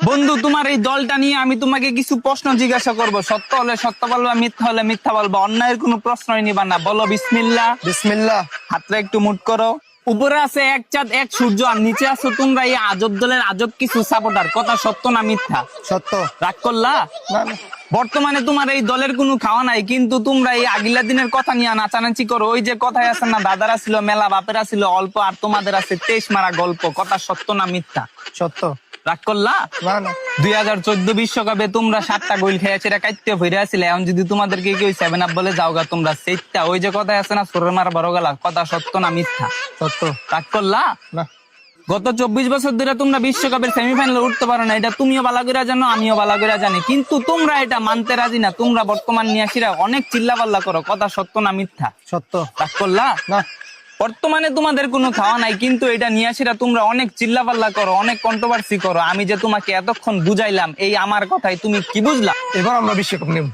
বন্ধু, তোমার এই দলটা নিয়ে আমি তোমাকে কিছু প্রশ্ন জিজ্ঞাসা করব। সত্য হলে সত্য বলবা, মিথ্যা হলে মিথ্যা বলবা। অন্যায়ের কোনো প্রশ্নই নিবা না। বলো বিসমিল্লাহ। বিসমিল্লাহ। হাতটা একটু মুট করো। উপরে আছে এক চাঁদ এক সূর্য, আর নিচে আছো তোমরা এই আজব দলের আজব কিছু সাপোর্টার। কথা সত্য না মিথ্যা? সত্য। রাগ করলা? না না। বর্তমানে তোমার এই দলের কোনো খাওয়া নাই, কিন্তু তোমরা এই আগিলা দিনের কথা নিয়ে নাচানাচি করো। ওই যে কথায় আছে না, দাদারা ছিল মেলা, বাপেরা ছিল অল্প, আর তোমাদের আছে 23 মারা গল্প। কথা সত্য না মিথ্যা? সত্য। রাগ করলা? না না। 2014 বিশ্বকাপে তোমরা 7টা গোল খেয়েছে, এটা কাইতে ফিরে আসলে। এখন যদি তোমাদেরকে কেউ 7 আপ বলে যাওগা তোমরা সেইটা, ওই যে কথা আছে না, সোরের মার বড় গলা। কথা সত্য না মিথ্যা? সত্য। রাগ করলা? না। গত 24 বছর ধরে তোমরা বিশ্বকাপের সেমিফাইনালে উঠতে পারো না, এটা তুমিও ভালো করে জানো, আমিও ভালো করে জানি, কিন্তু তোমরা এটা মানতে রাজি না। তোমরা বর্তমান নিয়াসীরা অনেক চিল্লাপাল্লা করো। কথা সত্য না মিথ্যা? সত্য। রাগ করলা? না। বর্তমানে তোমাদের কোনো খাওয়া নাই, কিন্তু এটা নিয়াসীরা তোমরা অনেক চিল্লাপাল্লা করো, অনেক কন্ট্রোভার্সি করো। আমি যে তোমাকে এতক্ষণ বুঝাইলাম, এই আমার কথাই তুমি কি বুঝলা? এবার আমরা বিশ্বকাপ নেব।